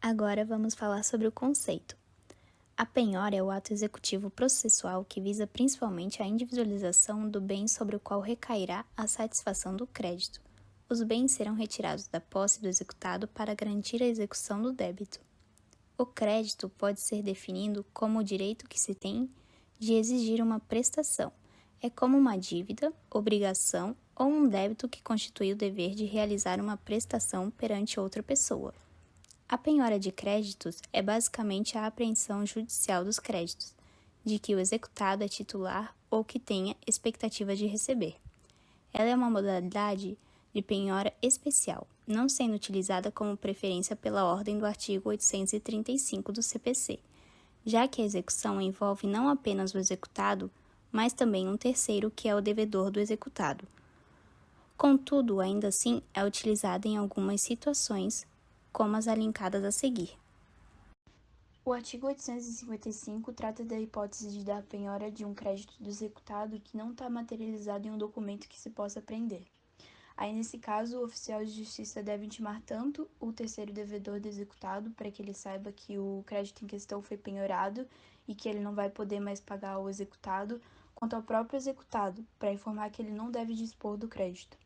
Agora vamos falar sobre o conceito. A penhora é o ato executivo processual que visa principalmente a individualização do bem sobre o qual recairá a satisfação do crédito. Os bens serão retirados da posse do executado para garantir a execução do débito. O crédito pode ser definido como o direito que se tem de exigir uma prestação. É como uma dívida, obrigação ou um débito que constitui o dever de realizar uma prestação perante outra pessoa. A penhora de créditos é basicamente a apreensão judicial dos créditos, de que o executado é titular ou que tenha expectativa de receber. Ela é uma modalidade de penhora especial, não sendo utilizada como preferência pela ordem do artigo 835 do CPC, já que a execução envolve não apenas o executado, mas também um terceiro que é o devedor do executado. Contudo, ainda assim, é utilizada em algumas situações, como as elencadas a seguir. O artigo 855 trata da hipótese da penhora de um crédito do executado que não está materializado em um documento que se possa prender. Aí, nesse caso, o oficial de justiça deve intimar tanto o terceiro devedor do executado para que ele saiba que o crédito em questão foi penhorado e que ele não vai poder mais pagar ao executado, quanto ao próprio executado, para informar que ele não deve dispor do crédito.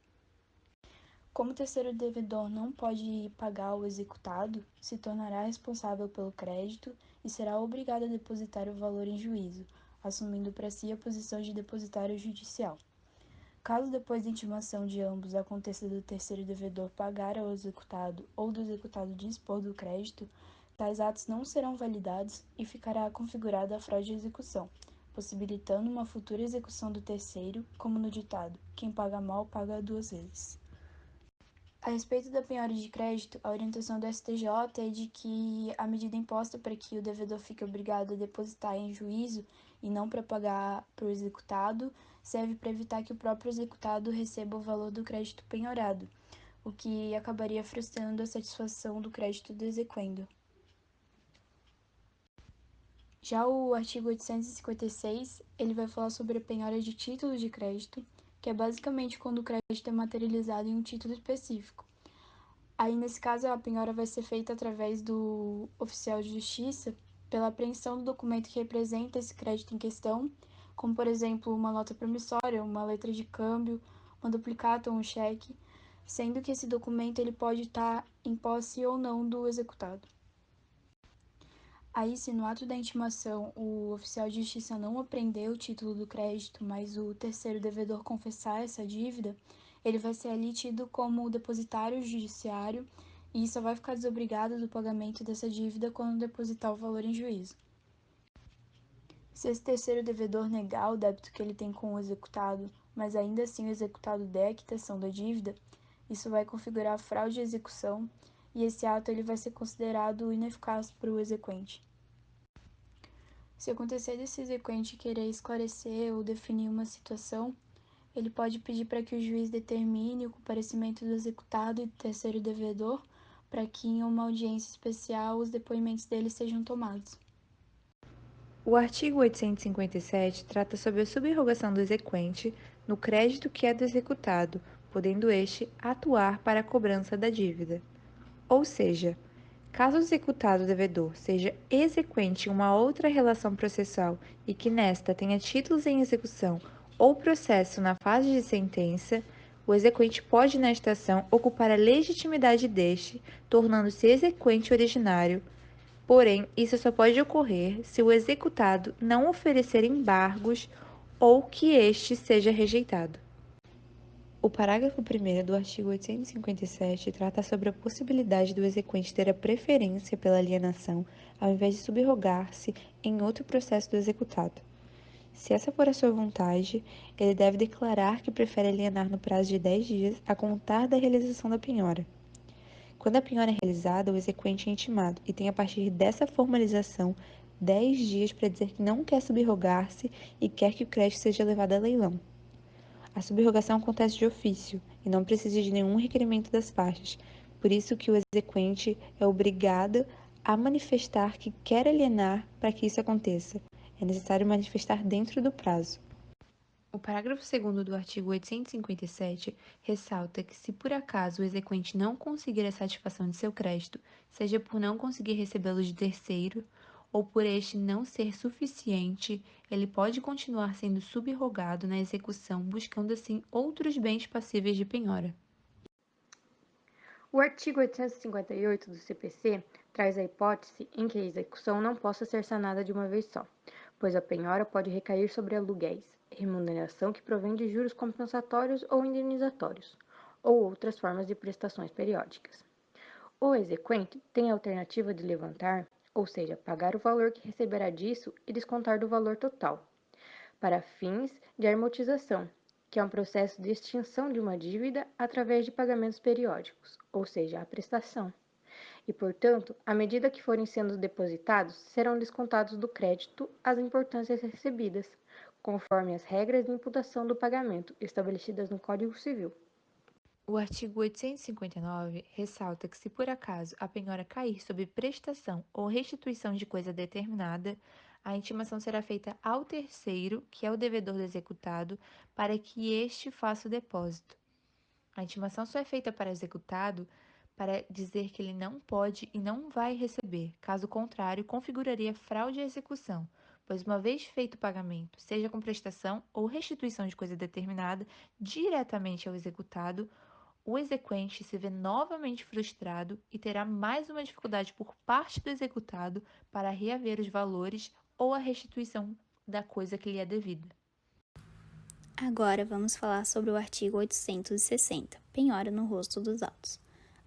Como o terceiro devedor não pode pagar o executado, se tornará responsável pelo crédito e será obrigado a depositar o valor em juízo, assumindo para si a posição de depositário judicial. Caso depois da intimação de ambos aconteça do terceiro devedor pagar ao executado ou do executado dispor do crédito, tais atos não serão validados e ficará configurada a fraude de execução, possibilitando uma futura execução do terceiro, como no ditado: quem paga mal paga duas vezes. A respeito da penhora de crédito, a orientação do STJ é de que a medida imposta para que o devedor fique obrigado a depositar em juízo e não para pagar para o executado serve para evitar que o próprio executado receba o valor do crédito penhorado, o que acabaria frustrando a satisfação do crédito do exequendo. Já o artigo 856, ele vai falar sobre a penhora de títulos de crédito, que é basicamente quando o crédito é materializado em um título específico. Aí, nesse caso, a penhora vai ser feita através do oficial de justiça pela apreensão do documento que representa esse crédito em questão, como, por exemplo, uma nota promissória, uma letra de câmbio, uma duplicata ou um cheque, sendo que esse documento ele pode estar em posse ou não do executado. Aí, se no ato da intimação o oficial de justiça não apreender o título do crédito, mas o terceiro devedor confessar essa dívida, ele vai ser ali tido como depositário judiciário e só vai ficar desobrigado do pagamento dessa dívida quando depositar o valor em juízo. Se esse terceiro devedor negar o débito que ele tem com o executado, mas ainda assim o executado der a quitação da dívida, isso vai configurar fraude de execução e esse ato ele vai ser considerado ineficaz para o exequente. Se acontecer desse exequente querer esclarecer ou definir uma situação, ele pode pedir para que o juiz determine o comparecimento do executado e do terceiro devedor para que em uma audiência especial os depoimentos deles sejam tomados. O artigo 857 trata sobre a subrrogação do exequente no crédito que é do executado, podendo este atuar para a cobrança da dívida. Ou seja, caso o executado devedor seja exequente em uma outra relação processual e que nesta tenha títulos em execução ou processo na fase de sentença, o exequente pode, nesta ação, ocupar a legitimidade deste, tornando-se exequente originário. Porém, isso só pode ocorrer se o executado não oferecer embargos ou que este seja rejeitado. O parágrafo 1º do artigo 857 trata sobre a possibilidade do exequente ter a preferência pela alienação ao invés de subrogar-se em outro processo do executado. Se essa for a sua vontade, ele deve declarar que prefere alienar no prazo de 10 dias a contar da realização da penhora. Quando a penhora é realizada, o exequente é intimado e tem a partir dessa formalização 10 dias para dizer que não quer subrogar-se e quer que o crédito seja levado a leilão. A subrogação acontece de ofício e não precisa de nenhum requerimento das partes, por isso que o exequente é obrigado a manifestar que quer alienar para que isso aconteça. É necessário manifestar dentro do prazo. O parágrafo 2º do artigo 857 ressalta que, se por acaso o exequente não conseguir a satisfação de seu crédito, seja por não conseguir recebê-lo de terceiro ou por este não ser suficiente, ele pode continuar sendo subrogado na execução, buscando assim outros bens passíveis de penhora. O artigo 858 do CPC traz a hipótese em que a execução não possa ser sanada de uma vez só, pois a penhora pode recair sobre aluguéis, remuneração que provém de juros compensatórios ou indenizatórios, ou outras formas de prestações periódicas. O exequente tem a alternativa de levantar, ou seja, pagar o valor que receberá disso e descontar do valor total, para fins de amortização, que é um processo de extinção de uma dívida através de pagamentos periódicos, ou seja, a prestação. E, portanto, à medida que forem sendo depositados, serão descontados do crédito as importâncias recebidas, conforme as regras de imputação do pagamento estabelecidas no Código Civil. O artigo 859 ressalta que, se por acaso a penhora cair sob prestação ou restituição de coisa determinada, a intimação será feita ao terceiro, que é o devedor do executado, para que este faça o depósito. A intimação só é feita para o executado para dizer que ele não pode e não vai receber, caso contrário, configuraria fraude à execução, pois uma vez feito o pagamento, seja com prestação ou restituição de coisa determinada, diretamente ao executado, o exequente se vê novamente frustrado e terá mais uma dificuldade por parte do executado para reaver os valores ou a restituição da coisa que lhe é devida. Agora vamos falar sobre o artigo 860, penhora no rosto dos autos.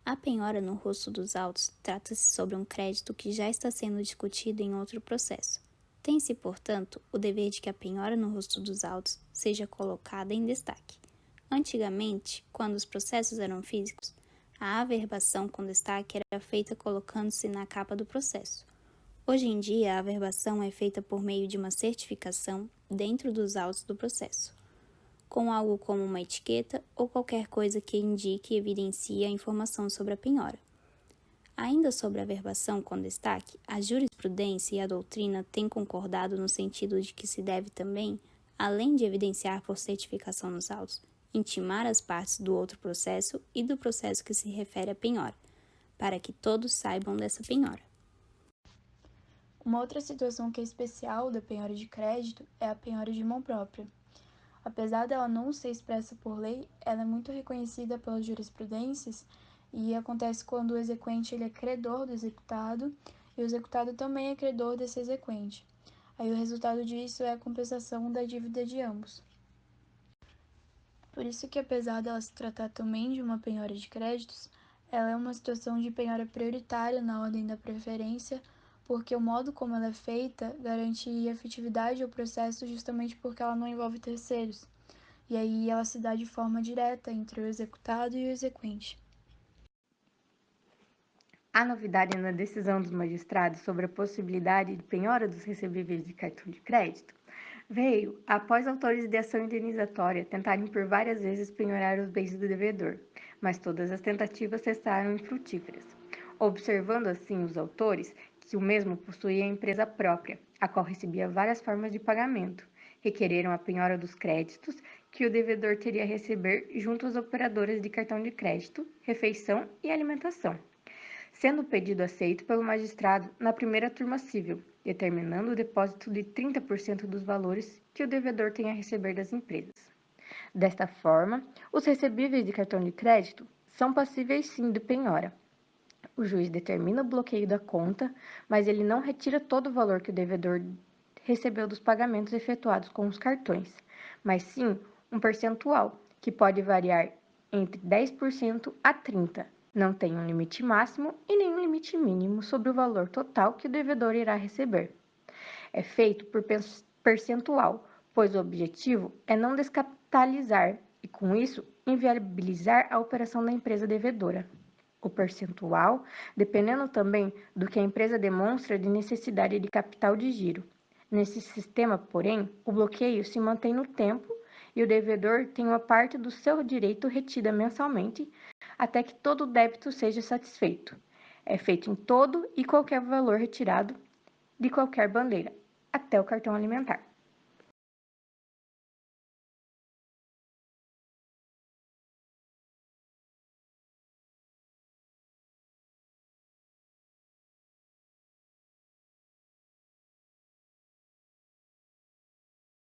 A penhora no rosto dos autos trata-se sobre um crédito que já está sendo discutido em outro processo. Tem-se, portanto, o dever de que a penhora no rosto dos autos seja colocada em destaque. Antigamente, quando os processos eram físicos, a averbação com destaque era feita colocando-se na capa do processo. Hoje em dia, a averbação é feita por meio de uma certificação dentro dos autos do processo, com algo como uma etiqueta ou qualquer coisa que indique e evidencie a informação sobre a penhora. Ainda sobre a averbação com destaque, a jurisprudência e a doutrina têm concordado no sentido de que se deve também, além de evidenciar por certificação nos autos, intimar as partes do outro processo e do processo que se refere à penhora, para que todos saibam dessa penhora. Uma outra situação que é especial da penhora de crédito é a penhora de mão própria. Apesar dela não ser expressa por lei, ela é muito reconhecida pelas jurisprudências e acontece quando o exequente ele é credor do executado e o executado também é credor desse exequente. Aí o resultado disso é a compensação da dívida de ambos. Por isso que, apesar dela se tratar também de uma penhora de créditos, ela é uma situação de penhora prioritária na ordem da preferência, porque o modo como ela é feita garante efetividade ao processo justamente porque ela não envolve terceiros. E aí ela se dá de forma direta entre o executado e o exequente. A novidade na decisão dos magistrados sobre a possibilidade de penhora dos recebíveis de cartão de crédito veio após autores de ação indenizatória tentarem por várias vezes penhorar os bens do devedor, mas todas as tentativas cessaram infrutíferas, observando assim os autores que o mesmo possuía empresa própria, a qual recebia várias formas de pagamento, requereram a penhora dos créditos que o devedor teria a receber junto às operadoras de cartão de crédito, refeição e alimentação, sendo o pedido aceito pelo magistrado na primeira turma civil, determinando o depósito de 30% dos valores que o devedor tem a receber das empresas. Desta forma, os recebíveis de cartão de crédito são passíveis sim de penhora. O juiz determina o bloqueio da conta, mas ele não retira todo o valor que o devedor recebeu dos pagamentos efetuados com os cartões, mas sim um percentual, que pode variar entre 10% a 30%. Não tem um limite máximo e nem um limite mínimo sobre o valor total que o devedor irá receber. É feito por percentual, pois o objetivo é não descapitalizar e, com isso, inviabilizar a operação da empresa devedora. O percentual, dependendo também do que a empresa demonstra de necessidade de capital de giro. Nesse sistema, porém, o bloqueio se mantém no tempo e o devedor tem uma parte do seu direito retida mensalmente até que todo o débito seja satisfeito. É feito em todo e qualquer valor retirado de qualquer bandeira, até o cartão alimentar.